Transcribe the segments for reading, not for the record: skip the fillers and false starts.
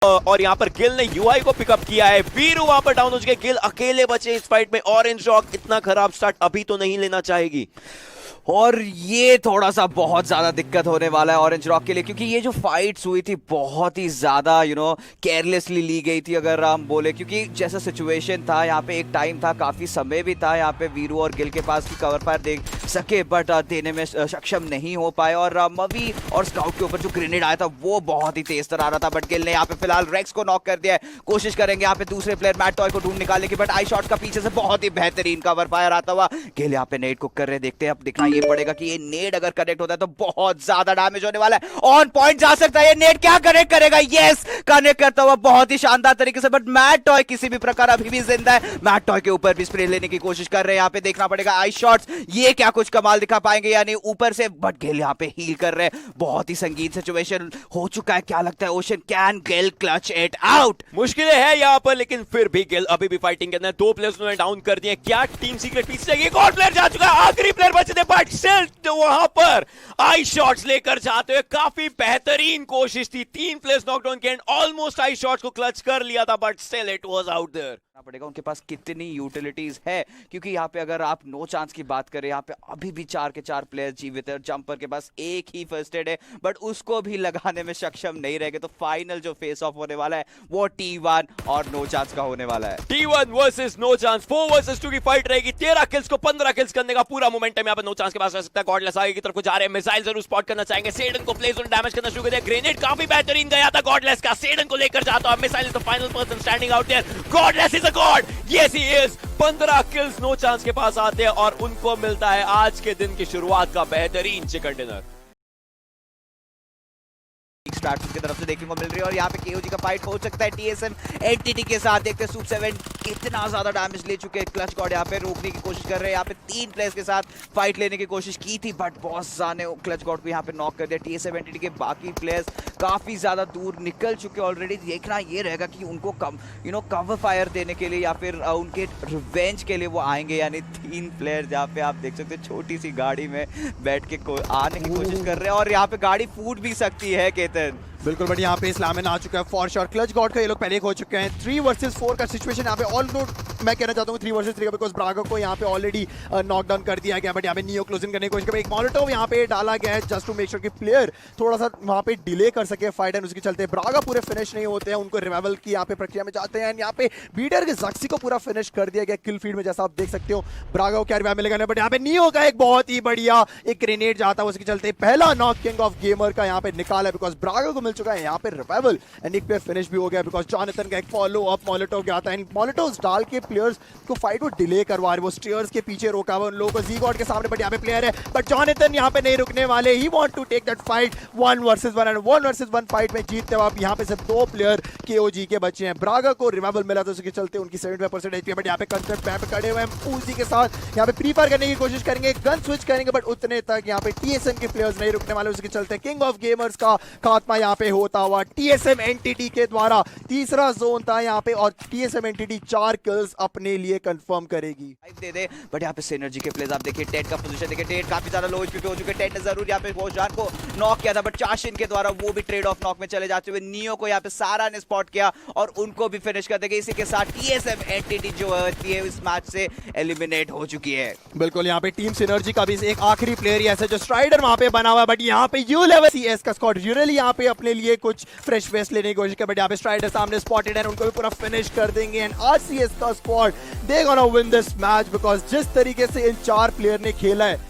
और यहाँ पर गिल ने यूआई को पिकअप किया है। वीरू वहां पर डाउन हो चुके, गिल अकेले बचे इस फाइट में। ऑरेंज रॉक इतना खराब स्टार्ट अभी तो नहीं लेना चाहेगी, और ये थोड़ा सा बहुत ज्यादा दिक्कत होने वाला है ऑरेंज रॉक के लिए, क्योंकि ये जो फाइट्स हुई थी बहुत ही ज्यादा केयरलेसली ली गई थी अगर हम बोले, क्योंकि जैसा सिचुएशन था यहाँ पे, एक टाइम था, काफी समय भी था यहाँ पे वीरू और गिल के पास की कवर फायर दे सके, बट देने में सक्षम नहीं हो पाए। और मवी और स्काउट के ऊपर जो ग्रेनेड आया था वो बहुत ही तेज तरह आ रहा था, बट गिल ने यहाँ पे फिलहाल रेक्स को नॉक कर दिया है। कोशिश करेंगे यहाँ पे दूसरे प्लेयर मैट टॉय को ढूंढ निकालने की, बट आई शॉट का पीछे से बहुत ही बेहतरीन कवर फायर आता हुआ। गिल यहाँ पे नेट कुक कर रहे, देखते हैं अब दिखना ये पड़ेगा कि ये नेट अगर कनेक्ट होता है तो बहुत ज्यादा डैमेज होने वाला है। ऑन पॉइंट जा सकता है ये नेट, क्या कनेक्ट करेगा? यस, कनेक्ट करता हुआ बहुत ही शानदार तरीके से, बट मैट टॉय किसी भी प्रकार अभी भी जिंदा है। मैट टॉय के ऊपर भी स्प्रे लेने की कोशिश कर रहे हैं, यहाँ पे देखना पड़ेगा आई शॉट्स, ये क्या कुछ कमाल दिखा पाएंगे या नहीं ऊपर से, बट गिल यहाँ पे हील कर रहे हैं। बहुत ही संगीन सिचुएशन हो चुका है, क्या लगता है ocean can Gill clutch it out? मुश्किलें है यहाँ पर, लेकिन फिर भी गिल अभी भी फाइटिंग के अंदर। 2 प्लेयर्स उन्होंने डाउन कर दिए। क्या टीम सीक्रेट पीछे जाएगी? एक और प्लेयर जा चुका है, आखिरी प्लेयर बचे थे, बट स्टिल तो वहां पर आई शॉट्स लेकर जाते हुए काफी बेहतरीन कोशिश थी। 3 प्लेयर्स नॉकडाउन के एंड ऑलमोस्ट आई शॉट्स को क्लच कर लिया था, but still it was out there. पड़ेगा उनके पास कितनी यूटिलिटीज है, क्योंकि यहाँ पे अगर आप नो चांस की बात करें, यहाँ पे अभी भी 4 के 4 प्लेयर जीवित है। जंपर के पास एक ही फर्स्ट एड है, बट उसको भी लगाने में सक्षम नहीं रहेंगे। तो फाइनल जो फेस ऑफ होने वाला है वो T1 और नो चांस का होने वाला है। T1 versus no chance, 4 versus 2 की फाइट रहेगी। 13 किल्स को 15 किल्स करने का पूरा मोमेंटम यहाँ पर नो चांस के पास रह सकता है। गॉडलेस आगे की तरफ को जा रहे हैं, मिसाइल जरूर स्पॉट करना चाहेंगे। सेडन को प्लेस और डैमेज करना शुरू कर दिया। ग्रेनेड काफी बेहतरीन गया था गॉडलेस का, सेडन को लेकर जाता है। Missile is the final person standing out there. Godless is a god, yes he is. 15 kills no chance के पास आते हैं और उनको मिलता है आज के दिन की शुरुआत का बेहतरीन चिकन डिनर। स्टार्ट की तरफ से देखने को मिल रही है, और यहाँ पे केओजी का फाइट हो सकता है टीएसएम एंटिटी के साथ। देखते हैं सूप 7 कितना ज्यादा डैमेज ले चुके हैं। क्लच गॉड यहाँ पे रोकने की कोशिश कर रहे हैं। यहाँ पे 3 प्लेयर्स के साथ फाइट लेने की कोशिश की थी, बट बॉस ने क्लच गॉड को यहाँ पे नॉक कर दिया। टीएसएम एंटिटी के बाकी प्लेयर्स काफी ज्यादा दूर निकल चुके ऑलरेडी। देखना ये रहेगा कि उनको कवर फायर देने के लिए या फिर उनके रिवेंज के लिए वो आएंगे, यानी 3 प्लेयर जहाँ पे आप देख सकते हैं छोटी सी गाड़ी में बैठ के आने की कोशिश कर रहे हैं, और यहाँ पे गाड़ी फूट भी सकती है केतन। बिल्कुल, बट यहाँ पे इस्लामिन आ चुका है फॉर श्योर। क्लच गॉड का ये लोग पहले हो चुके हैं। 3 वर्सेस 4 का सिचुएशन यहाँ पे मैं कहना चाहता हूँ 3 वर्सेस 3 का, बिकॉज ब्रागा को यहाँ पे ऑलरेडी नॉकडाउन कर दिया गया, बट यहाँ पे नियो क्लोजिंग करने की कोशिश कर। एक मॉलिटोव यहाँ पे डाला गया है जस्ट टू मेक श्योर कि प्लेयर थोड़ा सा वहाँ पे डिले कर सके फाइट, एंड उसके चलते ब्रागा पूरे फिनिश नहीं होते हैं, उनको रिवाइवल की यहाँ पे प्रक्रिया में जाते हैं। यहाँ पे बीडर के जक्सी को पूरा फिनिश कर दिया गया किल फीड में, जैसा आप देख सकते हो। ब्रागा को क्या रिवाइव मिलेगा, बट यहाँ पे नियो का एक बहुत ही बढ़िया एक ग्रेनेड जाता है, उसके चलते पहला नॉक किंग ऑफ गेमर का यहाँ पे निकाला है, बिकॉज ब्रागा को मिल चुका है यहाँ पे रिवाइवल, एंड एक प्लेयर फिनिश भी हो गया, बिकॉज जॉनथन का एक फॉलो अप मॉलिटोव गया था, एंड मॉलिटोव्स डाल के प्लेयर्स को फाइट को डिले करवा रहे। वो स्टेयर्स के पीछे रोका हुआ उन लोगों को जी गॉड के सामने, बट यहाँ पे प्लेयर है, बट जॉनथन यहाँ पे नहीं रुकने वाले। He want to take that fight 1 versus 1, and 1 versus 1 fight में जीतते हुए यहाँ पे सिर्फ 2 प्लेयर केओजी के बचे हैं। ब्रागा को रिवाइवल मिला था, उसके चलते उनकी 75% एचपी, बट यहाँ पे कंसेप्ट पे खड़े हुए हैं उसी के साथ यहाँ पे प्री फायर करने की कोशिश करेंगे, गन स्विच करेंगे, बट उतने तक यहाँ पे टीएसएम के प्लेयर्स नहीं रुकने वाले। उसके चलते किंग ऑफ गेमर्स का खात्मा यहाँ पे होता हुआ टीएसएम एंटिटी के द्वारा। तीसरा जोन था यहाँ पे, और टीएसएम एंटिटी 4 किल्स अपने लिए कंफर्म करेगी। दे दे, बट यहाँ पे सिनर्जी के प्लेयर्स आप देखिए, टेड का पोजीशन देखिए, टेड काफी ज्यादा लो एचपी हो चुके हैं। टेड ने जरूर यहाँ पे होशान को नॉक किया था, बट चाशिन के द्वारा वो भी ट्रेड ऑफ नॉक में चले जाते हुए नियो को यहाँ पे सारा ने स्पॉट किया और उनको भी फिनिश कर देंगे। इसी के साथ टीएसएम एंटिटी जो है इस मैच से एलिमिनेट हो चुकी है। बिल्कुल, यहाँ पे टीम सिनर्जी का भी एक आखिरी प्लेयर ही ऐसा जो स्ट्राइडर वहां पे बना हुआ है, बट यहाँ पे यू लेवल सीएस का स्क्वाड यूजुअली यहाँ पे अपने लिए कुछ फ्रेश फेस लेने की कोशिश कर, बट यहाँ पे स्ट्राइडर सामने स्पॉटेड है, उनको भी पूरा फिनिश कर देंगे। एंड आज सीएस का squad they gonna win this match, because जिस तरीके से इन 4 प्लेयर ने खेला है,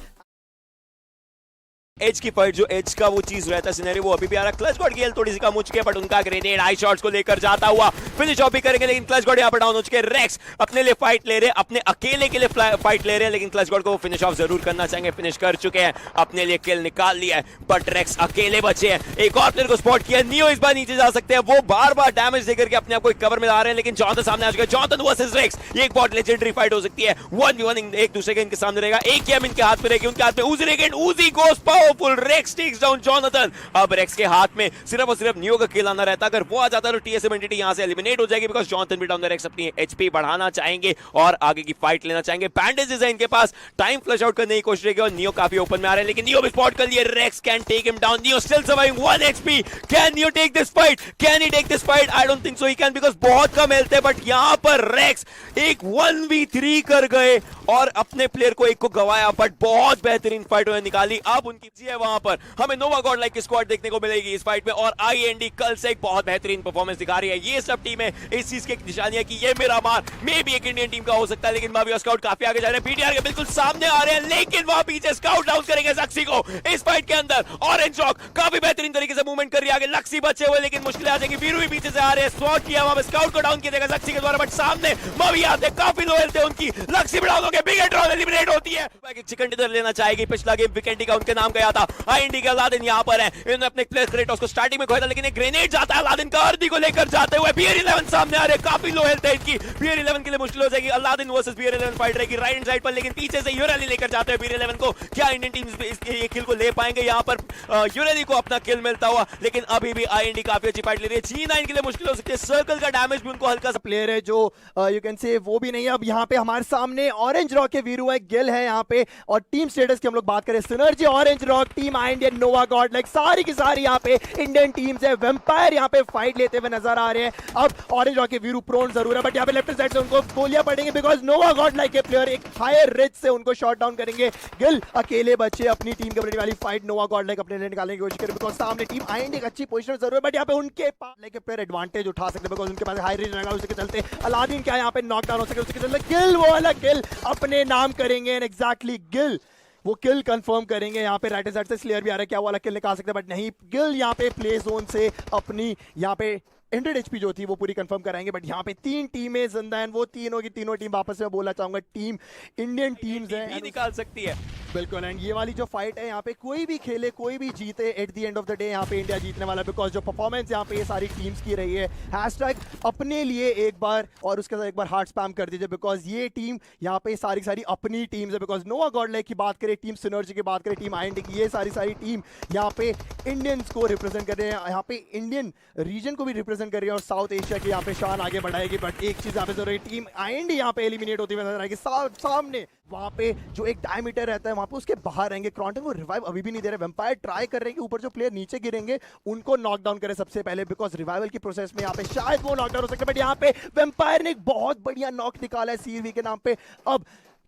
एज की फाइट, जो एज का वो चीज रहता है सिनेरियो, वो अभी भी आ रहा है। क्लच गॉड गेल थोड़ी सी कम हो चुकी है, बट उनका ग्रेनेड आई शॉट्स को लेकर जाता हुआ फिनिश ऑफ भी करेंगे, लेकिन क्लच गॉड यहाँ पर डाउन हो चुके हैं। रेक्स अपने लिए फाइट ले रहे हैं, अपने अकेले के लिए फाइट ले रहे हैं, लेकिन क्लच गॉड को फिनिश ऑफ जरूर करना चाहेंगे। फिनिश कर चुके हैं, अपने लिए किल निकाल लिया है, बट रेक्स अकेले बचे हैं। एक और प्लेयर को स्पॉट किया, नियो इस बार नीचे जा सकते हैं, वो बार बार डैमेज देकर के अपने आप को कवर में ला रहे हैं, लेकिन जॉनथन सामने आ चुके हैं। जॉनथन वर्सेस रेक्स, ये एक बहुत लेजेंडरी फाइट हो सकती है। 1v1 एक दूसरे के इनके सामने रहेगा। एक गेम इनके हाथ में रहेगी, उनके हाथ में उजी रहेगी, Uzi goes power powerful Rex takes down Jonathan. अब रेक्स के हाथ में सिर्फ और सिर्फ नियो का किल आना रहता, अगर वो आ जाता तो टीएसएम एंटिटी यहां से एलिमिनेट हो जाएगी, बिकॉज जॉनथन भी डाउन द रेक्स अपनी एचपी बढ़ाना चाहेंगे और आगे की फाइट लेना चाहेंगे। बैंडेजेस है इनके पास, टाइम फ्लश आउट करने की कोशिश करेंगे और नियो काफी ओपन में आ रहे हैं, लेकिन नियो भी स्पॉट कर लिए। Rex can take him down, Neo still surviving 1 HP. Can Neo take this fight? Can he take this fight? I don't think so he can, because बहुत कम हेल्थ है। बट यहां पर रेक्स एक 1v3 कर गए और अपने प्लेयर को एक को गवाया, बट बहुत बेहतरीन फाइट उन्होंने निकाली। अब उनकी है वहां पर हमें नोवा गॉड लाइक की स्क्वाड देखने को मिलेगी इस फाइट में, और आईएनडी कल से एक बहुत बेहतरीन परफॉर्मेंस दिखा रही है। ये सब टीम है इस चीज की निशानी है कि ये मेरा मार मे भी एक इंडियन टीम का हो सकता है, लेकिन माविया स्काउट काफी आगे जा रहे हैं, पीटीआर के बिल्कुल सामने आ रहे हैं, लेकिन वहां पीछे स्काउट डाउन करेंगे लक्सी को इस फाइट के अंदर। ऑरेंज रॉक काफी बेहतरीन तरीके से मूवमेंट कर रही है आगे, लक्सी बचे हुए लेकिन मुश्किल आ जाएगी। वीरू भी पीछे से आ रहे हैं, स्पॉट किया वहां पे स्काउट को डाउन किया जाएगा लक्सी के द्वारा, बट सामने माविया आते काफी लो हेल्थ है उनकी, लक्सी भी डाउन हो गए, बिग ड्रॉ एलिमिनेट होती है। चिकन डिनर लेना चाहेगी, पिछला गेम विकेंडी का उनके नाम गया था। आईएनडी का अलादीन यहां पर है, इन्होंने अपने प्लेयर क्रेटोस को स्टार्टिंग में खोया था, लेकिन एक ग्रेनेड जाता है अलादीन का अर्दी को लेकर जाते हुए। BR11 सामने आ रहे, काफी लो हेल्थ है इनकी, BR11 के लिए मुश्किल हो जाएगी। अलादीन वर्सेस BR11 फाइट रहेगी राइट हैंड साइड पर, लेकिन पीछे से यूरेली लेकर जाते हैं BR11 को। क्या इंडियन टीम ये किल को ले पाएंगे? यहां पर यूरेली को अपना किल मिलता हुआ, लेकिन अभी भी आईएनडी काफी अच्छी फाइट ले रही है। G9 के लिए मुश्किल हो सकती है, सर्कल का डैमेज भी उनको हल्का सा प्लेयर है जो यू कैन से वो भी नहीं है। अब यहाँ पे हमारे सामने ऑरेंज रॉक के वीरू है, गिल है यहाँ पे, और टीम स्टेटस की हम लोग बात करें, Synergy, orange rock, team Indian, nova god like, सारी की सारी यहाँ पे इंडियन टीम्स है। वेम्पायर यहाँ पे फाइट लेते हुए नजर आ रहे हैं। अब ऑरेंज रॉक के वीरू प्रोन जरूर है, बट यहाँ पे लेफ्ट साइड से उनको गोलियां पड़ेंगे, बिकॉज नोवा गॉड लाइक के प्लेयर एक हायर रिच से उनको शॉट डाउन करेंगे। गिल अकेले बच्चे अपनी टीम कबड्डी वाली फाइट नोवा गॉड लाइक अपने लिए निकालने की कोशिश करें, बिकॉज सामने टीम आईएनडी एक अच्छी पोजीशन जरूर है, बट यहाँ पे उनके पास लाइक प्लेयर एडवांटेज उठा सकते हैं, बिकॉज उनके पास हाई रेंज रहेगा, उसके चलते अलादीन क्या यहाँ पे नॉकडाउन हो सके, उसके चलते गिल वो वाला किल अपने नाम करेंगे। एंड एग्जैक्टली गिल वो किल कंफर्म करेंगे। यहाँ पे राइट साइड से स्लेयर भी आ रहा है, क्या वो वाला किल निकाल सकते हैं, बट नहीं, गिल यहाँ पे प्ले जोन से अपनी यहाँ पे 100 HP जो थी वो पूरी कंफर्म कराएंगे। बट यहाँ पे 3 टीमें जिंदा हैं, वो तीनों की तीनों टीम वापस में बोलना चाहूंगा टीम इंडियन टीम्स है, निकाल सकती है बिल्कुल। एंड ये वाली जो फाइट है यहाँ पे कोई भी खेले कोई भी जीते, at the end of the day यहाँ पे इंडिया जीतने वाला, बिकॉज जो परफॉर्मेंस यहाँ पे ये सारी टीम्स की रही है। हैशटैग अपने लिए एक बार और उसके साथ एक बार हार्ट स्पैम कर दीजिए, बिकॉज ये टीम यहाँ पे सारी सारी अपनी टीम्स है। बिकॉज नोवा गॉड लाइक की बात करें, टीम सिनर्जी की बात करें, टीम आईएनडी की, ये सारी टीम यहाँ पे इंडियंस को रिप्रेजेंट कर रहे हैं, यहाँ पे इंडियन रीजन को भी रिप्रेजेंट कर रही है और साउथ एशिया की यहाँ पे शान आगे बढ़ाएगी। बट एक चीज यहाँ पे जरूरी, टीम आईएनडी यहाँ पे एलिमिनेट होती हुई नजर आएगी। सामने वहां पे जो एक डायमीटर रहता है वहां पे उसके बाहर रहेंगे। क्रॉन्टन को रिवाइव अभी भी नहीं दे रहे, वेम्पायर ट्राई कर रहे हैं कि ऊपर जो प्लेयर नीचे गिरेंगे उनको नॉकडाउन करे सबसे पहले, बिकॉज रिवाइवल की प्रोसेस में यहाँ पे शायद वो नॉकडाउन हो सकता है। बट यहाँ पे वेम्पायर ने एक बहुत बढ़िया नॉक निकाला है सीवी के नाम पे। अब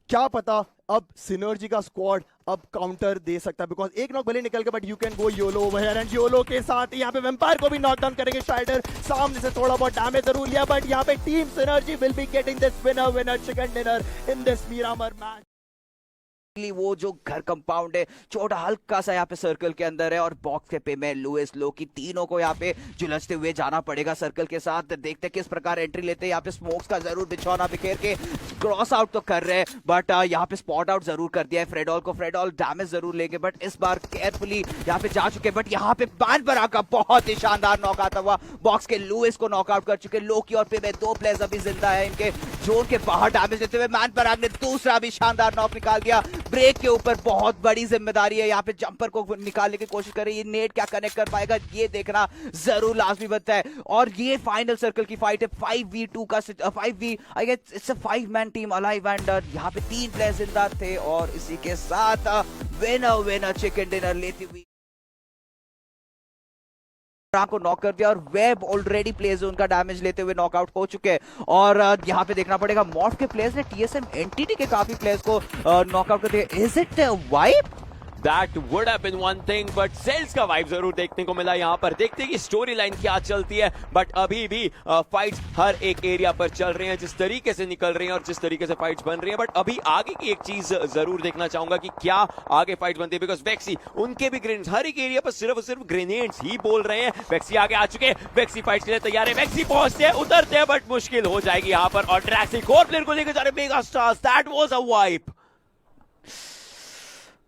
क्या पता अब सिनर्जी का स्क्वाड अब काउंटर दे सकता है, बिकॉज एक नॉक भले निकल के, but you can go YOLO over here, and YOLO के साथ यहाँ पे वेम्पायर को भी नॉकडाउन करेंगे। शाइडर सामने से थोड़ा बहुत डैमेज जरूर लिया, बट यहाँ पे team Synergy will be getting this winner chicken dinner in this Miramar match. वो जो घर कंपाउंड है छोटा हल्का सा यहाँ पे सर्कल के अंदर है, और बॉक्स के पे में लुइस लोकी तीनों को यहाँ पे जुलझते हुए जाना पड़ेगा सर्कल के साथ। देखते किस प्रकार एंट्री लेते हैं। यहाँ पे स्मोक्स का जरूर बिछौना बिखेर के क्रॉस आउट तो कर रहे हैं, बट यहाँ पे स्पॉट आउट जरूर कर दिया है फ्रेडॉल को। फ्रेडॉल डैमेज जरूर लेंगे, बट इस बार केयरफुली यहाँ पे जा चुके। बट यहाँ पे बैन पर आकर बहुत ही शानदार नॉक आता हुआ बॉक्स के लुइस को नॉकआउट कर चुके। लोकी और पे में 2 प्लेयर्स अभी जिंदा है इनके जोन के बाहर डैमेज देते हुए। मैन पर ने दूसरा भी शानदार नॉक निकाल दिया। ब्रेक के ऊपर बहुत बड़ी जिम्मेदारी है, यहाँ पे जंपर को निकालने की कोशिश कर रही है। नेट क्या कनेक्ट कर पाएगा ये देखना जरूर लाजमी बनता है। और ये फाइनल सर्कल की फाइट है 5v2 का 5v I guess it's a 5-man team alive, and यहाँ पे 3 प्लेयर्स जिंदा थे, और इसी के साथ विनर चिकन डिनर लेती हुई को नॉक कर दिया। और वेब ऑलरेडी प्ले जोन का डैमेज लेते हुए नॉकआउट हो चुके हैं। और यहाँ पे देखना पड़ेगा मॉर्फ के प्लेयर्स ने टीएसएम एनटीटी के काफी प्लेयर्स को नॉकआउट कर दिया। Is it wipe? That would have been one thing, but सेल्स का वाइब जरूर देखने को मिला यहाँ पर। देखते हैं कि स्टोरी लाइन क्या चलती है, बट अभी भी फाइट्स हर एक एरिया पर चल रहे हैं, जिस तरीके से निकल रही हैं और जिस तरीके से फाइट्स बन रही हैं। बट अभी आगे की एक चीज जरूर देखना चाहूंगा कि क्या आगे फाइट बनती है, बिकॉज वेक्सी उनके भी ग्रेनेड्स हर एक एरिया पर सिर्फ और सिर्फ ग्रेनेड्स ही बोल रहे हैं। वेक्सी आगे आ चुके हैं, वेक्सी फाइट के लिए तैयार है। वेक्सी पहुंचते हैं, उतरते हैं, बट मुश्किल हो जाएगी यहाँ पर। और ड्रैक्स एक और प्लेयर को लेकर जा रहे mega stars. That was a wipe.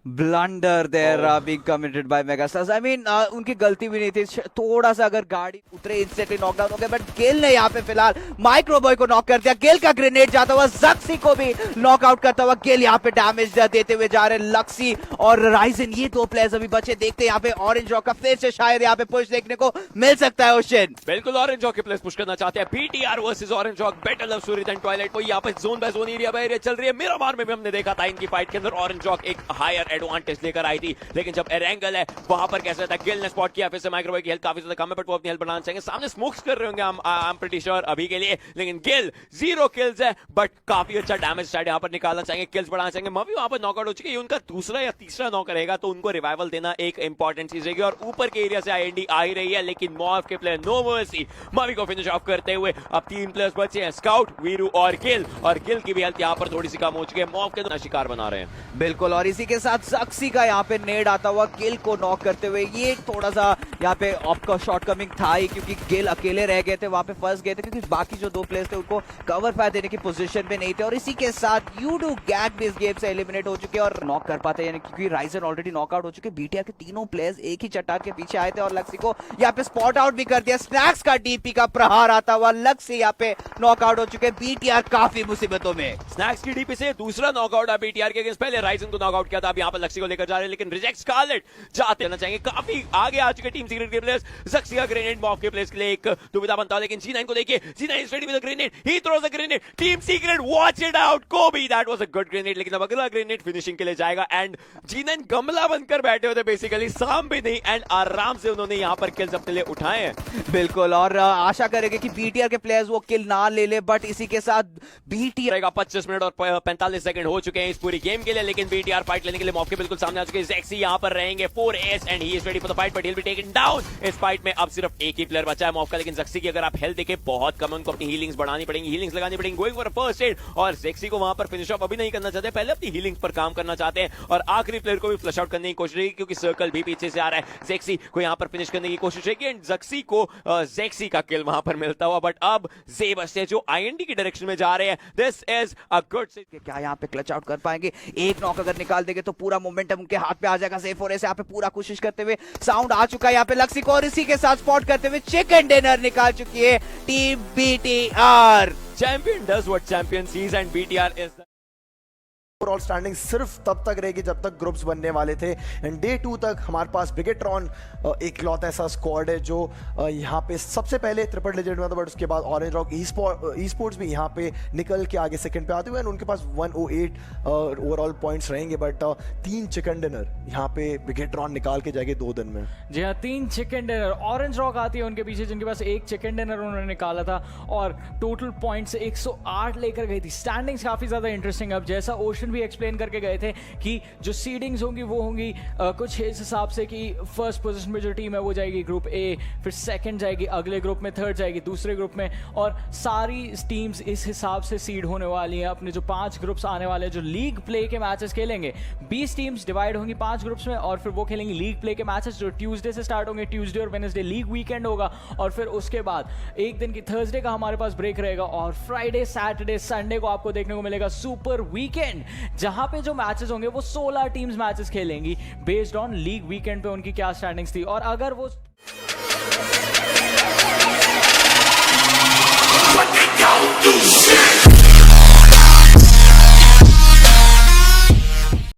Blunder there being committed by megastars. I mean उनकी गलती भी नहीं थी, थोड़ा सा अगर गाड़ी उतरे इंस्टेंटली नॉकडाउन हो गया, बट गेल ने यहाँ पे फिलहाल माइक्रोबॉय को नॉक कर दिया। गेल का ग्रेनेड जाता हुआ जक्सी को भी नॉकआउट करता हुआ गेल यहाँ पे डैमेज देते हुए जा रहे हैं। लक्सी और राइजन ये दो प्लेयर्स अभी बचे, देखते हैं यहाँ पे ऑरेंज रॉक का फिर से शायद यहाँ पे पुश देखने को मिल सकता है। ओशन बिल्कुल ऑरेंज रॉक के प्लेयर्स पुश करना चाहते हैं। BTR versus Orange Rock, better love story than Twilight. वो यहाँ पे zone by zone area by area चल रही है। मिरामार में भी हमने देखा था इनकी फाइट के अंदर ऑरेंज रॉक एक हायर एडवांटेज लेकर आई थी, लेकिन जब एरेंगल है वहां पर कैसा था, गिल ने स्पॉट किया, फिर से माइक्रोवेव की हेल्थ काफी ज्यादा कम है, बट वो अपनी हेल्थ बढ़ाना चाहेंगे। सामने स्मोक्स कर रहे होंगे आई एम प्रीटी श्योर अभी के लिए, लेकिन गिल 0 किल्स है, बट काफी अच्छा डैमेज साइड यहां पर निकालना चाहेंगे, किल्स बढ़ाना चाहेंगे। मवी वहां पर नॉकआउट हो चुके हैं, उनका दूसरा या तीसरा नॉक रहेगा, तो उनको रिवाइवल देना एक इंपॉर्टेंट चीज रहेगी। और ऊपर के एरिया से आईएनडी आ ही रही है, लेकिन मॉव के प्लेयर नो मर्सी मवी को फिनिश ऑफ करते हुए अब 3 प्लेयर्स बचे हैं, स्काउट, वीरू और गिल की भी हेल्थ यहां पर थोड़ी सी कम हो चुकी है। मॉव के शिकार बना रहे हैं। बिल्कुल, और इसी के साथ जक्सी का यहाँ पे नेड आता हुआ गिल को नॉक करते हुए, ये थोड़ा सा यहाँ पे आपका शॉर्ट कमिंग था ही, क्योंकि गिल अकेले रह गए थे, वहां पे फंस गए थे, क्योंकि बाकी जो दो प्लेयर्स थे उनको कवर फायर देने की पोजीशन पे नहीं थे। और इसी के साथ यूडू गैग भी इस गेम से एलिमिनेट हो चुके हैं और नॉक कर पाते हैं, क्योंकि राइजन ऑलरेडी नॉकआउट हो चुके। बीटीआर के तीनों प्लेयर्स एक ही चट्टान के पीछे आए थे और लक्सी को यहाँ पे स्पॉट आउट भी कर दिया। स्नैक्स का डीपी का प्रहार आता हुआ, लक्सी यहाँ पे नॉकआउट हो चुके। बीटीआर काफी मुसीबतों में। स्नैक्स की डीपी से दूसरा नॉकआउट है बीटीआर के अगेंस्ट। पहले राइजन को नॉकआउट किया था, अब यहाँ पर लक्सी को लेकर जा रहे हैं, लेकिन रिजेक्ट स्कारलेट जाते रहना चाहेंगे। काफी आगे आ चुके टीम सीक्रेट के प्लेयर्स। जक्सी का ग्रेनेड मॉव के प्लेयर्स के लिए एक दुविधा बनता है, लेकिन G9 को देखिए, G9 is ready with a grenade, he throws a grenade, team secret watch it out, Kobi that was a good grenade, लेकिन अब अगला ग्रेनेड फिनिशिंग के लिए जाएगा। एंड G9 गमला बनकर बैठे होते बेसिकली, साम भी नहीं, एंड आराम से उन्होंने यहाँ पर किल्स अपने लिए उठाए हैं। बिल्कुल, और आशा करेंगे कि बीटीआर के प्लेयर्स वो किल ना ले ले, बट इसी के साथ बीटीआर 25 मिनट और 45 सेकंड हो चुके हैं इस पूरी गेम के लिए, लेकिन बीटीआर फाइट लेने के लिए मौके बिल्कुल सामने आ चुके हैं। ज़ेक्सी यहाँ पर रहेंगे 4S and he is ready for the fight, but he will be taken down. इस फाइट में अब सिर्फ एक ही प्लेयर बचा है मॉफ का, लेकिन ज़ेक्सी की अगर आप हेल्थ देखें बहुत कम है, उनको अपनी हीलिंग्स बढ़ानी पड़ेंगी, हीलिंग्स लगानी पड़ेंगी, going for a first aid. और ज़ेक्सी को वहां पर फिनिश ऑफ अभी नहीं करना चाहते, पहले अपनी हीलिंग्स पर काम करना चाहते हैं और आखिरी प्लेयर को भी फ्लश आउट करने की कोशिश रहेगी, क्योंकि सर्कल भी पीछे से आ रहा है। ज़ेक्सी को यहां पर फिनिश करने की कोशिश रहेगी एंड ज़ेक्सी को ज़ेक्सी का किल वहां पर मिलता हुआ, बट अब ज़ेबस से जो आईएनडी की डायरेक्शन में जा रहे हैं, दिस इज अ गुड। क्या यहाँ पे क्लच आउट कर पाएंगे? एक नॉक अगर निकाल देंगे तो पूरा मोमेंटम उनके हाथ पे आ जाएगा। सेफ होने से यहाँ पे पूरा कोशिश करते हुए साउंड आ चुका है यहाँ पे लक्सी को, और इसी के साथ स्पॉट करते हुए चिकन डिनर निकाल चुकी है team BTR. Champion does what champion sees and BTR is overall standing सिर्फ तब तक रहेगी जब तक ग्रुप्स बनने वाले थे। एंड डे 2 तक हमारे पास ब्रिगेट्रॉन एक लौता ऐसा स्क्वाड है जो यहाँ पे सबसे पहले ट्रिपल लेजेंड में था, बट उसके बाद ऑरेंज रॉक ई स्पोर्ट्स भी यहाँ पे निकल के आगे सेकंड पे आते हुए, एंड उनके पास 108 ओवरऑल पॉइंट्स रहेंगे। बट 3 चिकन डिनर यहाँ पे ब्रिगेट्रॉन निकाल के जाएंगे 2 दिन में। जी हाँ, 3 चिकन डिनर। ऑरेंज रॉक आती है उनके पीछे, जिनके पास 1 चिकन डिनर उन्होंने निकाला था और टोटल पॉइंट्स 108 लेकर गई थी। स्टैंडिंग्स काफी ज्यादा इंटरेस्टिंग। अब जैसा ओशन भी एक्सप्लेन करके गए थे कि जो सीडिंग्स होंगी वो होंगी कुछ इस हिसाब से कि फर्स्ट पोजीशन में जो टीम है वो जाएगी ग्रुप ए, फिर सेकंड जाएगी अगले ग्रुप में, थर्ड जाएगी दूसरे ग्रुप में, और सारी टीम्स इस हिसाब से सीड होने वाली हैं। अपने जो 5 ग्रुप्स आने वाले हैं जो लीग प्ले के मैचेस खेलेंगे, 20 टीम्स डिवाइड होंगी 5 ग्रुप्स में, और फिर वो खेलेंगी लीग प्ले के मैचेस जो ट्यूसडे से स्टार्ट होंगे। ट्यूसडे और वेडनेसडे लीग वीकेंड होगा, और फिर उसके बाद एक दिन की थर्सडे का हमारे पास ब्रेक रहेगा, और फ्राइडे सैटरडे संडे को आपको देखने को मिलेगा सुपर वीकेंड, जहां पे जो मैचेस होंगे वो 16 टीम्स मैचेस खेलेंगी बेस्ड ऑन लीग वीकेंड पे उनकी क्या स्टैंडिंग्स थी। और अगर वो